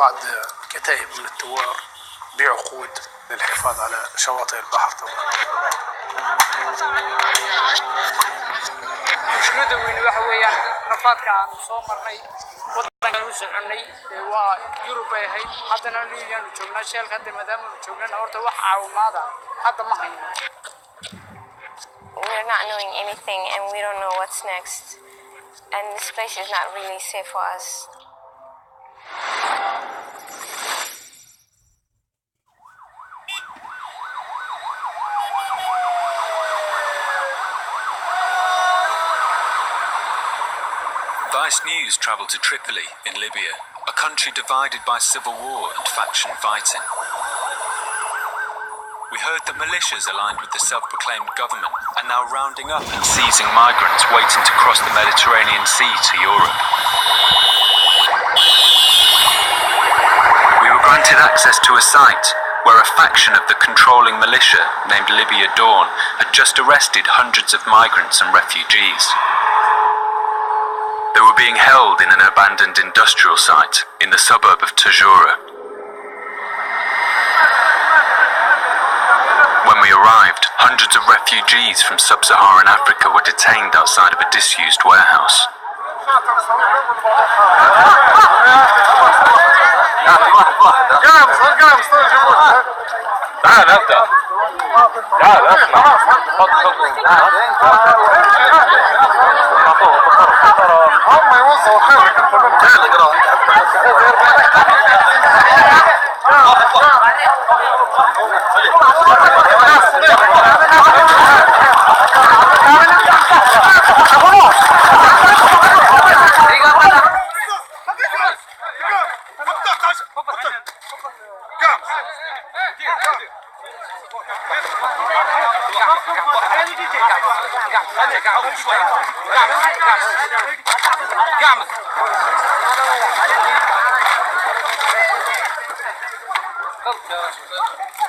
بعض كتائب من الثوار بعقود للحفاظ على شواطئ البحر طبعا. مشكلته وين waxa weeyaan rafaadka aan soo marnay wadankan u soconay waa Yurub ay ahayd haddana niyan joognaa sheelka hadda maadaama uu joognaa horta wax caawimaada hadda ma hayno. We're not knowing anything and we don't know what's next, and this place is not really safe for us. Vice News travelled to Tripoli in Libya, a country divided by civil war and faction fighting. We heard that militias aligned with the self-proclaimed government are now rounding up and seizing migrants waiting to cross the Mediterranean Sea to Europe. We were granted access to a site where a faction of the controlling militia named Libya Dawn had just arrested hundreds of migrants and refugees. They were being held in an abandoned industrial site in the suburb of Tajura. When we arrived, hundreds of refugees from sub-Saharan Africa were detained outside of a disused warehouse.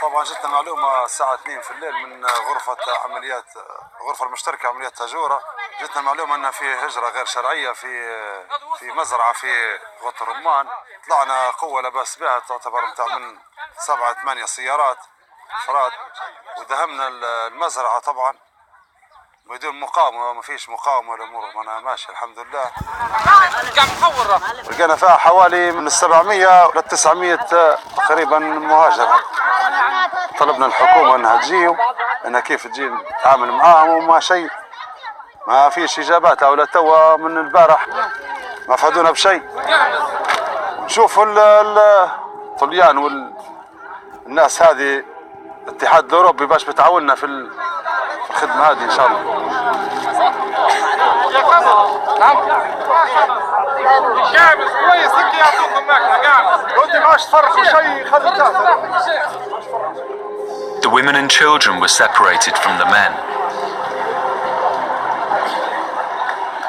طبعا جتنا معلومة الساعة 2 في الليل من غرفة المشتركة عمليات تاجورة. جتنا معلومة أن في هجرة غير شرعية في مزرعة في غوط الرمان. طلعنا قوة لا بأس بها تعتبر متاع من 7-8 سيارات أفراد ودهمنا المزرعة طبعا بدون مقاومة. ما فيش مقاومة الأمور أنا ماشي الحمد لله. لقينا فيها حوالي من 700 ل 900 تقريبا مهاجر. طلبنا الحكومة أنها تجي أنها كيف تجي نتعامل معاهم وما شيء ما فيش إجابات ولا توا من البارح ما فادونا بشيء. نشوف الطليان والناس هذه الاتحاد الأوروبي باش بتعاوننا في الخدمة هذه إن شاء الله. The women and children were separated from the men.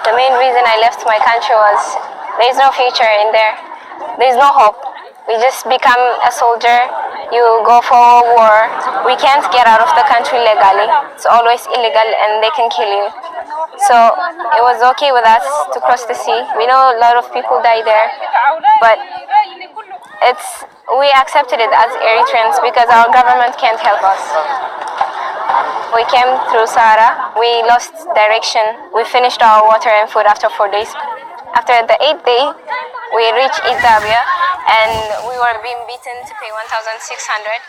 The main reason I left my country was there's no future in there. There's no hope. We just become a soldier. You go for a war. We can't get out of the country legally. It's always illegal and they can kill you. So it was okay with us to cross the sea. We know a lot of people die there, but we accepted it as Eritreans because our government can't help us. We came through Sahara. We lost direction. We finished our water and food after 4 days. After the 8th day, we reached Ethiopia and we were being beaten to pay 1,600.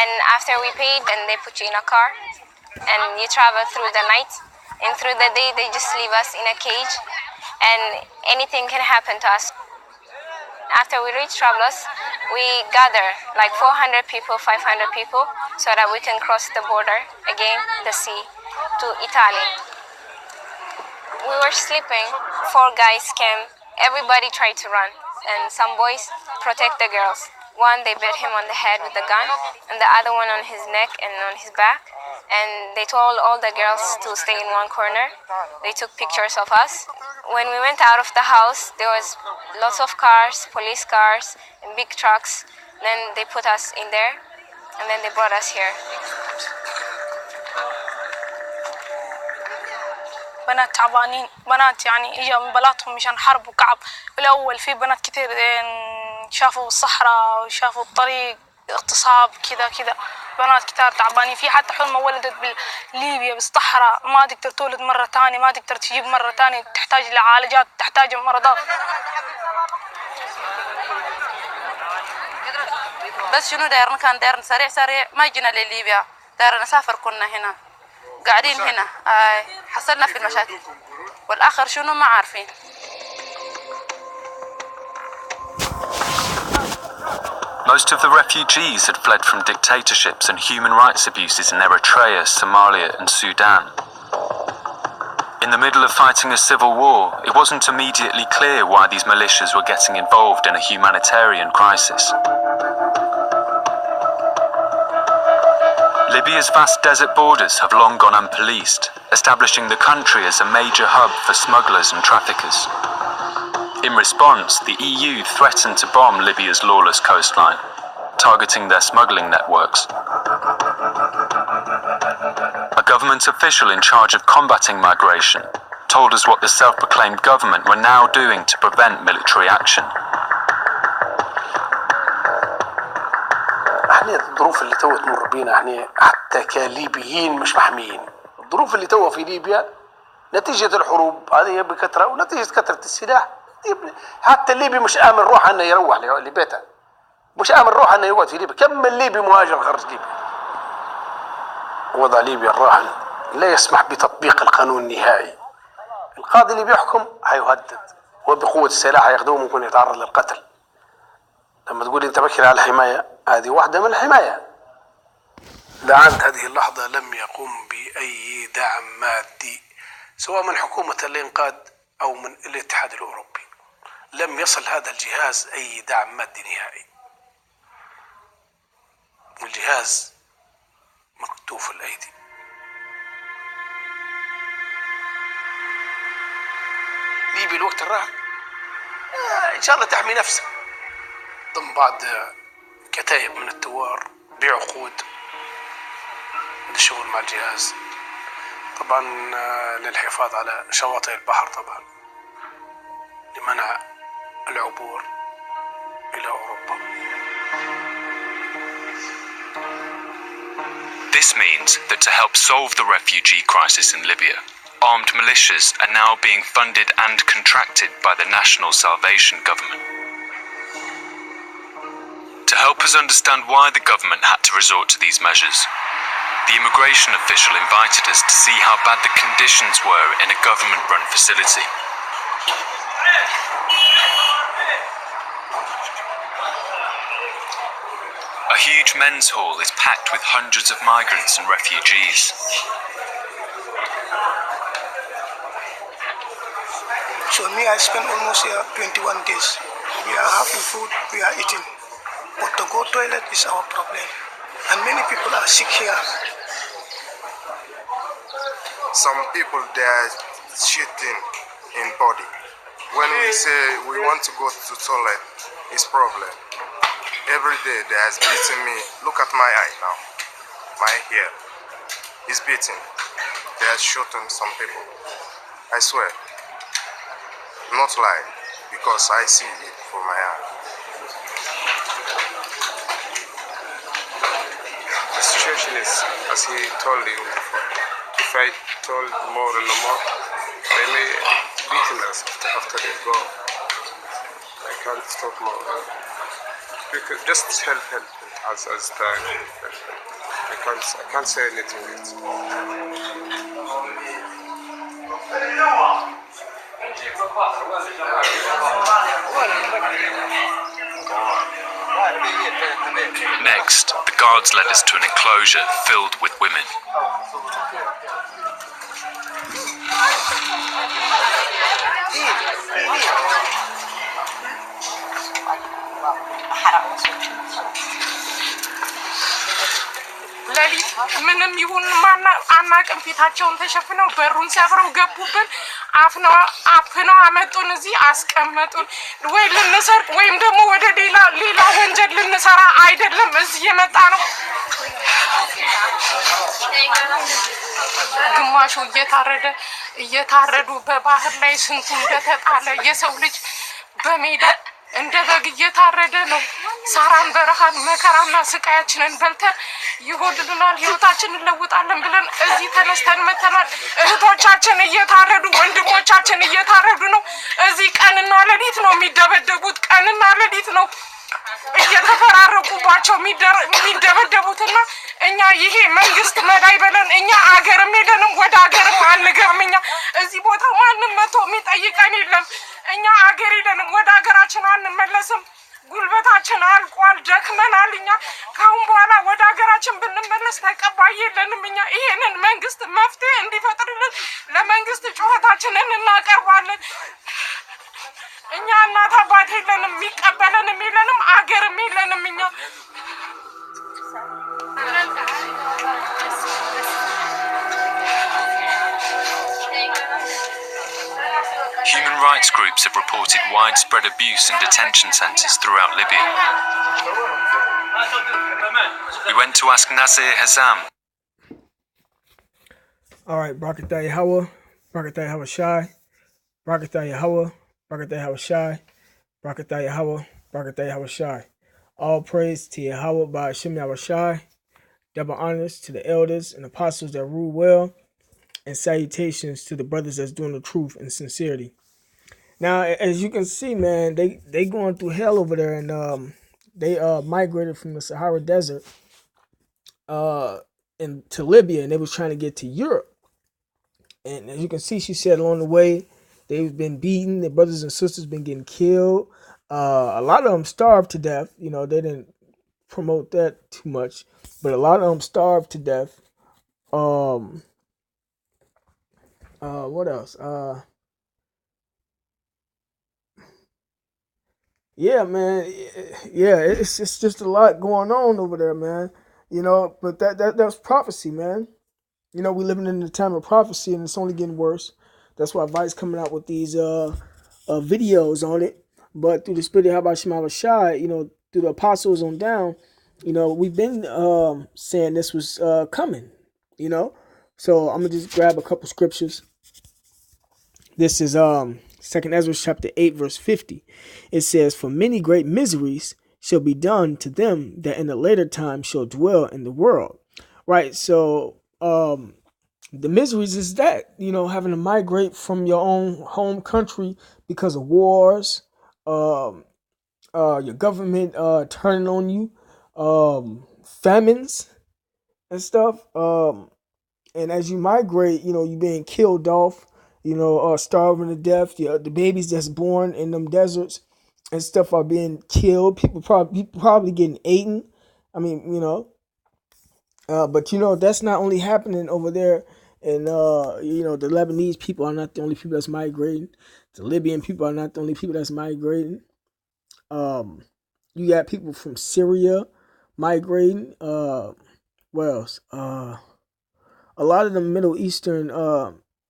And after we paid, then they put you in a car and you travel through the night. And through the day, they just leave us in a cage and anything can happen to us. After we reach Trablus, we gather like 400 people, 500 people, so that we can cross the border again, the sea, to Italy. We were sleeping, 4 guys came, everybody tried to run, and some boys protect the girls. One, they beat him on the head with a gun, and the other one on his neck and on his back. And they told all the girls to stay in one corner. They took pictures of us. When we went out of the house, there was lots of cars, police cars, and big trucks. Then they put us in there, and then they brought us here. بنات تعبانين، بنات يعني اجوا من بلاطهم مشان حرب وكعب. بالاول في بنات كثير شافوا الصحراء وشافوا الطريق اغتصاب كذا بنات كتار تعبانين. في حتى حلمة ولدت بليبيا بالصحراء ما تقدر تولد مرة تانية، ما تقدر تجيب مرة تانية، تحتاج لعالجات، تحتاج مرضات. بس شنو دايرنا؟ كان دايرنا سريع ما جينا لليبيا، دايرنا نسافر كنا هنا قاعدين هنا. حصلنا في المشاكل والآخر شنو ما عارفين. Most of the refugees had fled from dictatorships and human rights abuses in Eritrea, Somalia and Sudan. In the middle of fighting a civil war, it wasn't immediately clear why these militias were getting involved in a humanitarian crisis. Libya's vast desert borders have long gone unpoliced, establishing the country as a major hub for smugglers and traffickers. In response, the EU threatened to bomb Libya's lawless coastline, targeting their smuggling networks. A government official in charge of combating migration told us what the self-proclaimed government were now doing to prevent military action. احنا الظروف اللي تو تمر بينا احنا حتى كليبيين مش محميين. الظروف اللي تو في ليبيا نتيجة الحروب هذه بكثرة ونتيجة كثرة السلاح. حتى الليبي مش آمن روح انه يروح لبيته، مش آمن روح انه يقعد في ليبيا. كم من ليبي مهاجر خرج ليبيا. وضع ليبيا الراهن لا يسمح بتطبيق القانون النهائي. القاضي اللي بيحكم هيهدد وبقوة السلاح ياخذوه ممكن يتعرض للقتل. لما تقول انت بكر على الحماية، هذه واحدة من الحماية. لعند هذه اللحظة لم يقوم بأي دعم مادي سواء من حكومة الإنقاذ أو من الاتحاد الأوروبي. لم يصل هذا الجهاز أي دعم مادي نهائي. والجهاز مكتوف الأيدي. ليبيا الوقت الراهن إن شاء الله تحمي نفسها ضمن بعض كتائب من الثوار بعقود للشغل مع الجهاز، طبعا للحفاظ على شواطئ البحر، طبعا لمنع العبور إلى أوروبا. This means that to help solve the refugee crisis in Libya, armed militias are now being funded and contracted by the National Salvation Government. To help us understand why the government had to resort to these measures, the immigration official invited us to see how bad the conditions were in a government-run facility. A huge men's hall is packed with hundreds of migrants and refugees. So me, I spent almost here 21 days. We are having food, we are eating. But to go toilet is our problem. And many people are sick here. Some people, they are shitting in body. When we say we want to go to toilet, it's problem. Every day they has beaten me. Look at my eye now. My hair is beaten. They are shooting some people. I swear. Not lie, because I see it for my eye. The situation is, as he told you before, if I told more and more, they may beat us after they go. I can't stop more. Because just help as time. I can't say anything. Next, the guards led us to an enclosure filled with women. ለሊት ምንም ይሁን አናውቅም ፊታቸውን ተሸፍነው በሩን ሰብረው ገቡብን። አፍነው አመጡን፣ እዚህ አስቀመጡን። ወይ ልንሰርቅ ወይም ደግሞ ወደ ሌላ ወንጀል ልንሰራ አይደለም እዚህ የመጣ ነው። ግማሹ እየታረዱ በባህር ላይ ስንቱ እንደተጣለ የሰው ልጅ በሜዳ እንደ በግ እየታረደ ነው። ሳራን በረሃን መከራና ስቃያችንን በልተን ይጎድልናል፣ ህይወታችንን እንለውጣለን ብለን እዚህ ተነስተን መተናል። እህቶቻችን እየታረዱ ወንድሞቻችን እየታረዱ ነው። እዚህ ቀንና ሌሊት ነው የሚደበደቡት። ቀንና ሌሊት ነው እየተፈራረቁባቸው የሚደበደቡትና እኛ ይሄ መንግስት መዳይ በለን። እኛ አገርም የለንም፣ ወደ አገርም አንገርም። እኛ እዚህ ቦታ ማንም መቶ የሚጠይቀን የለም። እኛ አገር የለንም፣ ወደ አገራችን አንመለስም። ጉልበታችን አልቋል፣ ደክመናል። እኛ ካሁን በኋላ ወደ ሀገራችን ብንመለስ ተቀባይ የለንም። እኛ ይሄንን መንግስት መፍትሄ እንዲፈጥርልን ለመንግስት ጩኸታችንን እናቀርባለን። እኛ እናት አባት የለንም፣ የሚቀበለንም የለንም፣ አገርም የለንም። እኛ Human rights groups have reported widespread abuse in detention centres throughout Libya. We went to ask Nasir Hassam. Alright, Barakatah Yahweh, Barakatah Yahweh Shai, Barakatah Yahweh, Barakatah Yahweh Shai, Barakatah Yahweh, Barakatah Yahweh Shai. All praise to Yahweh by Hashem Yahweh Shai. Double honors to the elders and apostles that rule well, and salutations to the brothers that's doing the truth and sincerity. Now, as you can see, man, they going through hell over there, and they migrated from the Sahara Desert to Libya, and they was trying to get to Europe. And as you can see, she said along the way, they've been beaten. Their brothers and sisters been getting killed. A lot of them starved to death. You know, they didn't promote that too much, but a lot of them starved to death. What else? Yeah, man. Yeah, it's just a lot going on over there, man. You know, but that's prophecy, man. You know, we living in the time of prophecy, and it's only getting worse. That's why Vice coming out with these videos on it. But through the spirit of Habashim Shai, you know, through the apostles on down, you know, we've been saying this was coming. You know, so I'm gonna just grab a couple scriptures. This is 2nd Ezra chapter 8 verse 50. It says, "For many great miseries shall be done to them that in the later time shall dwell in the world." Right. So the miseries is that, you know, having to migrate from your own home country because of wars, your government turning on you, famines and stuff. And as you migrate, you know, you're being killed off, you know, starving to death. The babies that's born in them deserts and stuff are being killed. People probably getting eaten. I mean, you know, but you know, that's not only happening over there. And, you know, the Lebanese people are not the only people that's migrating. The Libyan people are not the only people that's migrating. You got people from Syria migrating. What else? A lot of the Middle Eastern,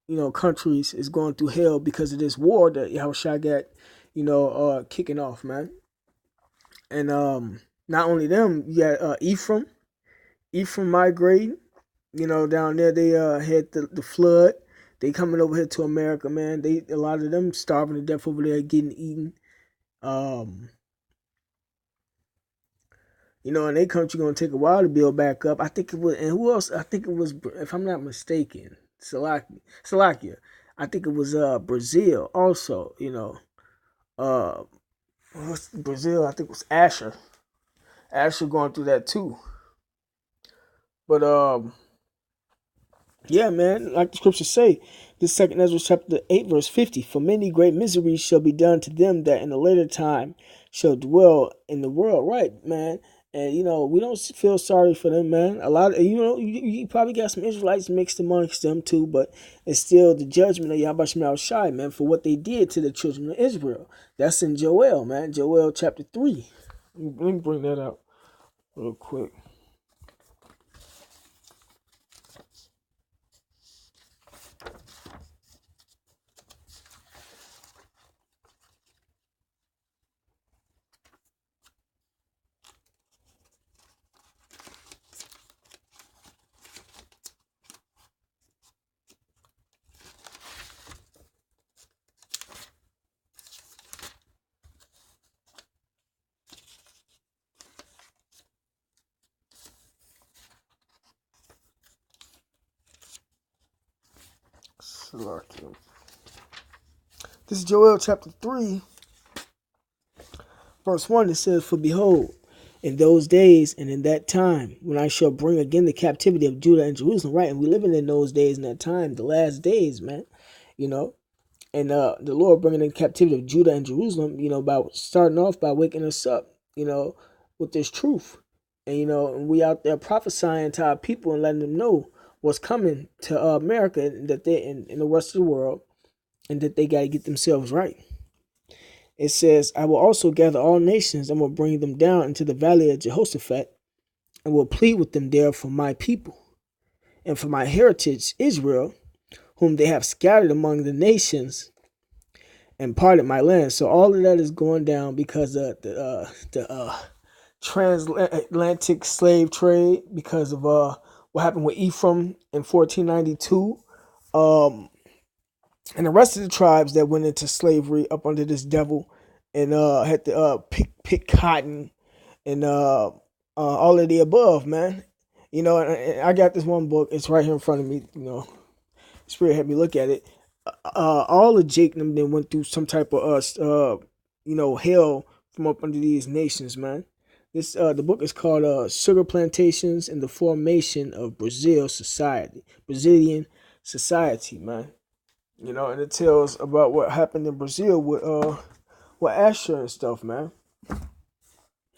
you know, countries is going through hell because of this war that Yahushua got, you know, kicking off, man. And not only them, you got Ephraim migrating. You know, down there they had the flood. They coming over here to America, man. A lot of them starving to death over there, getting eaten. You know, and their country gonna take a while to build back up. I think it was, and who else? I think it was, if I'm not mistaken, Slovakia. I think it was Brazil also. You know, what's Brazil? I think it was Asher. Asher going through that too. But yeah, man, like the scriptures say, this 2nd Ezra chapter 8 verse 50, "For many great miseries shall be done to them that in a later time shall dwell in the world." Right, man. And, you know, we don't feel sorry for them, man. A lot of, you know, you probably got some Israelites mixed amongst them too, but it's still the judgment of Yahweh Shemel Shai, man, for what they did to the children of Israel. That's in Joel, man. Joel chapter 3. Let me bring that out real quick. This is Joel chapter 3, verse 1. It says, "For behold, in those days and in that time, when I shall bring again the captivity of Judah and Jerusalem." Right, and we living in those days and that time, the last days, man. You know, and the Lord bringing in captivity of Judah and Jerusalem, by starting off by waking us up, with this truth. And, and we out there prophesying to our people and letting them know what's coming to America, and that they in the rest of the world, and that they got to get themselves right. It says, "I will also gather all nations and will bring them down into the valley of Jehoshaphat and will plead with them there for my people and for my heritage Israel, whom they have scattered among the nations and parted my land." So all of that is going down because of the transatlantic slave trade, because of what happened with Ephraim in 1492, and the rest of the tribes that went into slavery up under this devil, and had to pick cotton, and all of the above, man. And I got this one book. It's right here in front of me. Spirit had me look at it. All of Jacob then went through some type of hell from up under these nations, man. This the book is called "Sugar Plantations and the Formation of Brazilian Society," man. And it tells about what happened in Brazil with Asher and stuff, man.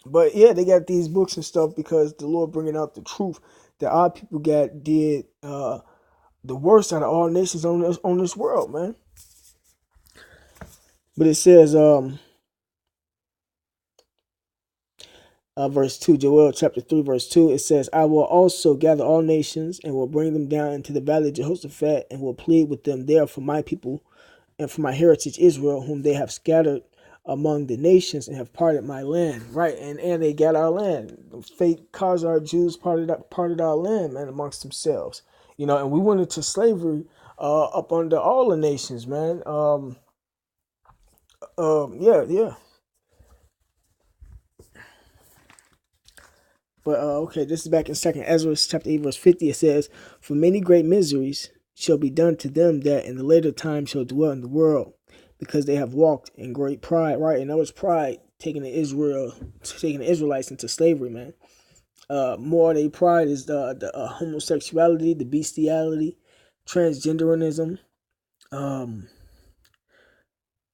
But yeah, they got these books and stuff because the Lord bringing out the truth that our people did the worst out of all nations on this world, man. But it says, verse 2, Joel chapter 3, verse 2, it says, "I will also gather all nations and will bring them down into the valley of Jehoshaphat and will plead with them there for my people and for my heritage Israel, whom they have scattered among the nations and have parted my land." Right, and they got our land. Fake Khazar Jews parted our land, man, amongst themselves. And we went into slavery up under all the nations, man. Yeah. But okay, this is back in 2nd Ezra chapter 8, verse 50. It says, "For many great miseries shall be done to them that in the later time shall dwell in the world, because they have walked in great pride." Right, and that was pride taking the Israelites into slavery, man. More they pride is the homosexuality, the bestiality, transgenderism.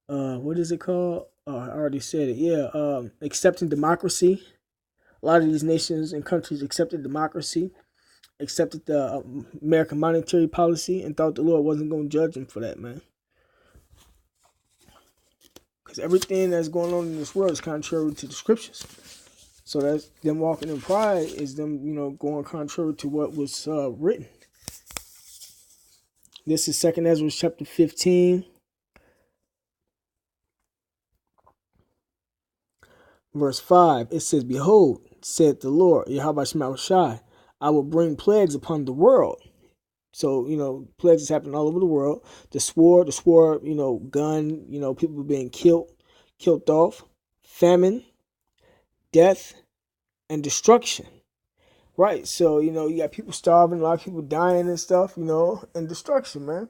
What is it called? I already said it. Yeah. Accepting democracy. A lot of these nations and countries accepted democracy, accepted the American monetary policy, and thought the Lord wasn't going to judge them for that, man. Because everything that's going on in this world is contrary to the scriptures. So that's them walking in pride, is them, going contrary to what was written. This is 2nd Ezra chapter 15, verse 5. It says, "Behold, said the Lord, Yahweh Shema Shai, I will bring plagues upon the world." So, plagues is happening all over the world. The sword, gun, people being killed off, famine, death, and destruction. Right. So, you got people starving, a lot of people dying and stuff, and destruction, man.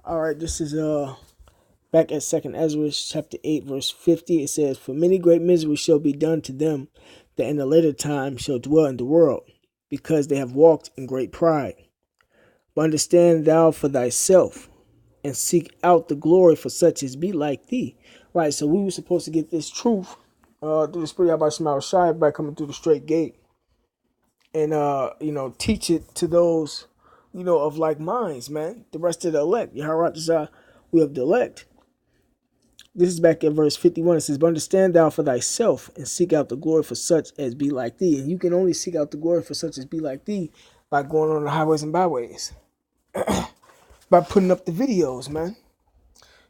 All right, this is back at 2nd Ezra chapter 8, verse 50. It says, "For many great miseries shall be done to them that in the later time shall dwell in the world, because they have walked in great pride. But understand thou for thyself, and seek out the glory for such as be like thee." Right, so we were supposed to get this truth through the Spirit of Shema Shai by coming through the straight gate, and teach it to those of like minds, man. The rest of the elect, Yahweh, we have the elect. This is back at verse 51. It says, "But understand thou for thyself, and seek out the glory for such as be like thee." And you can only seek out the glory for such as be like thee by going on the highways and byways, by putting up the videos, man.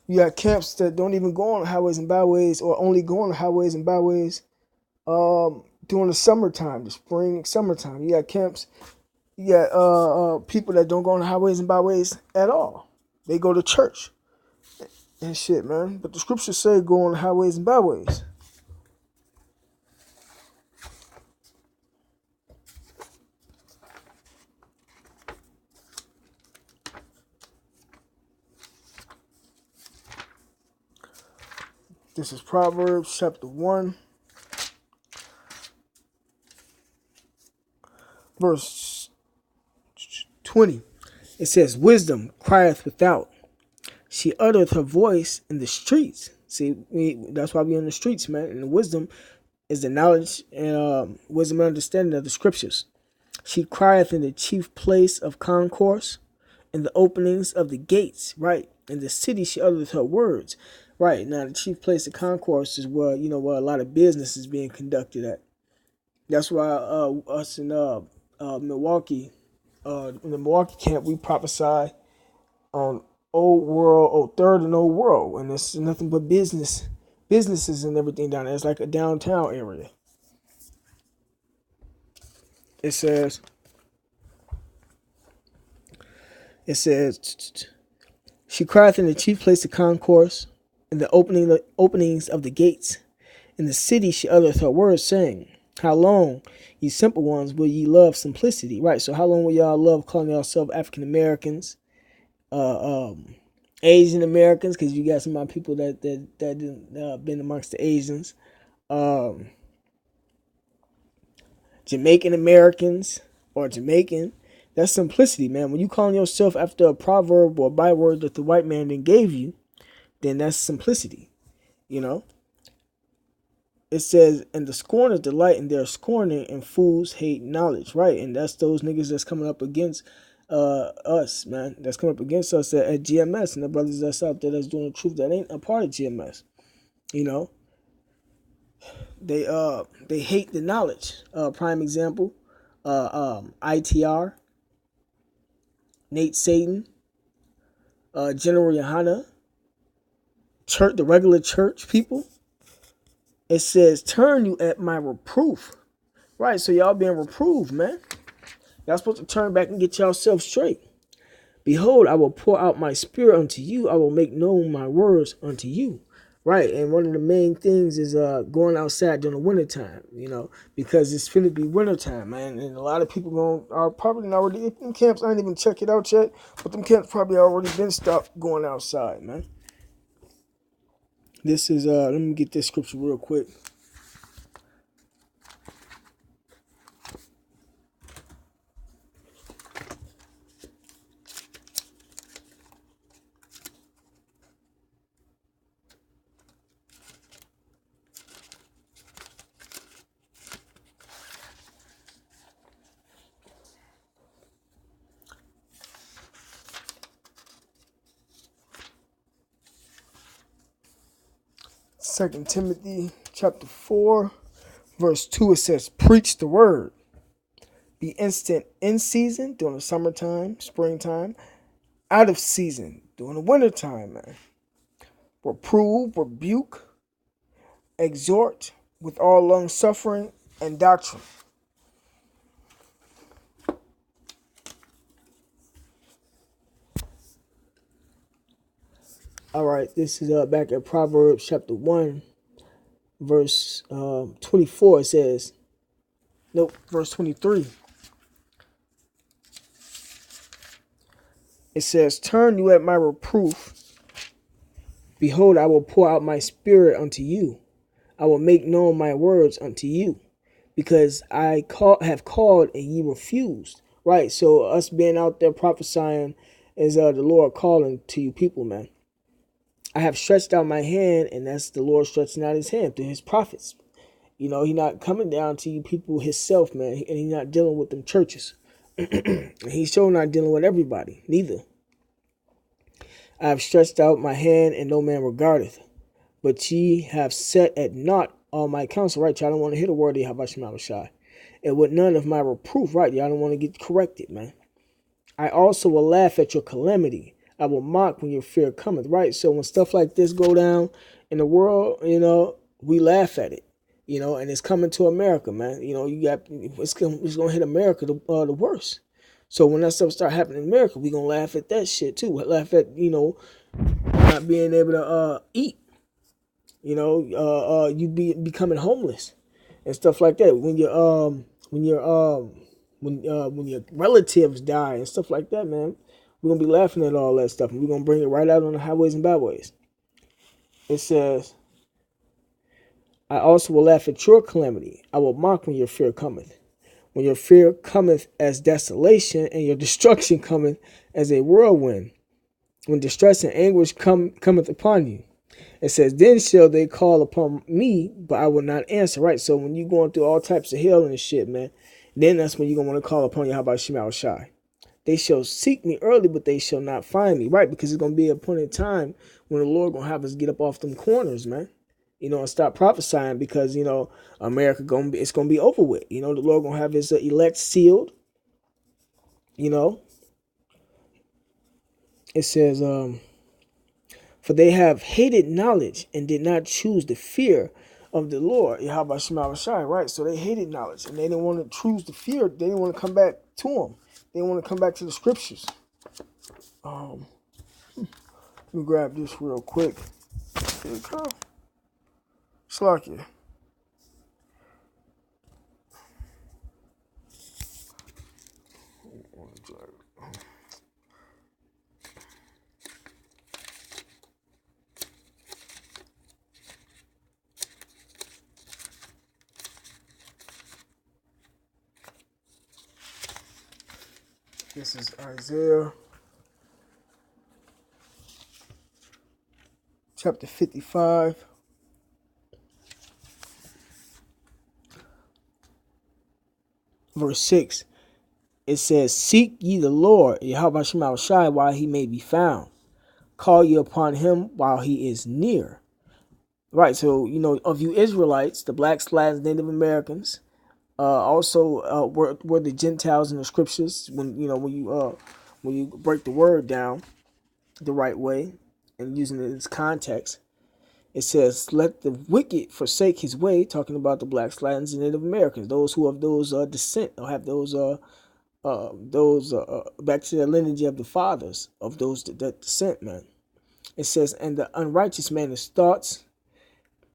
You got camps that don't even go on the highways and byways, or only go on the highways and byways during the summertime, the spring, summertime. You got camps, you got people that don't go on the highways and byways at all. They go to church and shit, man. But the scriptures say go on the highways and byways. This is Proverbs chapter 1, verse 20. It says, wisdom crieth without. She uttereth her voice in the streets. See, that's why we're in the streets, man. And the wisdom is the knowledge and wisdom and understanding of the scriptures. She crieth in the chief place of concourse, in the openings of the gates, right? In the city she uttereth her words. Right. Now the chief place of concourse is where, where a lot of business is being conducted at. That's why us in Milwaukee, in the Milwaukee camp, we prophesy on third and old world, and it's nothing but businesses and everything down there. It's like a downtown area. It says, she crieth in the chief place of concourse, in the openings of the gates. In the city she uttereth her words, saying, how long, ye simple ones, will ye love simplicity? Right, so how long will y'all love calling yourselves African Americans, Asian Americans, because you got some of my people that been amongst the Asians, Jamaican Americans or Jamaican. That's simplicity, man. When you calling yourself after a proverb or a byword that the white man then gave you, then that's simplicity, It says, and the scorners delight in their scorning, and fools hate knowledge, right? And that's those niggas that's coming up against us, man. That's coming up against us at GMS, and the brothers that's out there that's doing the truth that ain't a part of GMS. They hate the knowledge. Prime example, ITR, Nate Satan, General Yohana, church, the regular church people. It says, turn you at my reproof. Right, so y'all being reproved, man. Y'all supposed to turn back and get yourself straight. Behold, I will pour out my spirit unto you. I will make known my words unto you. Right, and one of the main things is going outside during the wintertime, because it's finna be wintertime, man. And a lot of people are probably already, them camps, I ain't even check it out yet, but them camps probably already been stopped going outside, man. This is, let me get this scripture real quick. Second Timothy chapter 4, verse 2, it says, preach the word. Be instant in season during the summertime, springtime, out of season during the wintertime, man. Reprove, rebuke, exhort with all long suffering and doctrine. All right, this is back at Proverbs chapter 1, verse 24. It says, verse 23. It says, turn you at my reproof. Behold, I will pour out my spirit unto you. I will make known my words unto you. Because I have called and ye refused. Right, so us being out there prophesying is the Lord calling to you people, man. I have stretched out my hand, and that's the Lord stretching out his hand through his prophets. He's not coming down to you people himself, man, and he's not dealing with them churches. He's sure not dealing with everybody, neither. I have stretched out my hand, and no man regardeth. But ye have set at naught all my counsel. Right, y'all don't want to hear the word of Yahushua Shai. And with none of my reproof, right, y'all don't want to get corrected, man. I also will laugh at your calamity. I will mock when your fear cometh, right? So when stuff like this go down in the world, we laugh at it, and it's coming to America, man. It's gonna hit America the worst. So when that stuff start happening in America, we gonna laugh at that shit too. Laugh at not being able to eat, you becoming homeless and stuff like that. When your relatives die and stuff like that, man. We're going to be laughing at all that stuff, and we're going to bring it right out on the highways and byways. It says, I also will laugh at your calamity. I will mock when your fear cometh. When your fear cometh as desolation, and your destruction cometh as a whirlwind. When distress and anguish cometh upon you. It says, then shall they call upon me, but I will not answer. Right? So when you're going through all types of hell and shit, man, then that's when you're going to want to call upon Yahweh Shema Shai. They shall seek me early, but they shall not find me. Right? Because it's going to be a point in time when the Lord going to have us get up off them corners, man. And stop prophesying because, America it's going to be over with. The Lord going to have his elect sealed. It says, for they have hated knowledge and did not choose the fear of the Lord. Yahweh Shema Shai, right? So they hated knowledge and they didn't want to choose the fear. They didn't want to come back to him. They didn't want to come back to the scriptures. Let me grab this real quick. Here we go. Slakia. This is Isaiah chapter 55. Verse 6. It says, seek ye the Lord, Yahweh Shema Shai, while he may be found. Call ye upon him while he is near. Right, so, of you Israelites, the blacks, Latins, Native Americans, also were the Gentiles in the scriptures when you break the word down the right way and using it in its context. It says, let the wicked forsake his way, talking about the blacks, Latins, and Native Americans, those who have those descent or have those back to the lineage of the fathers of those that descent, man. It says, and the unrighteous man his thoughts,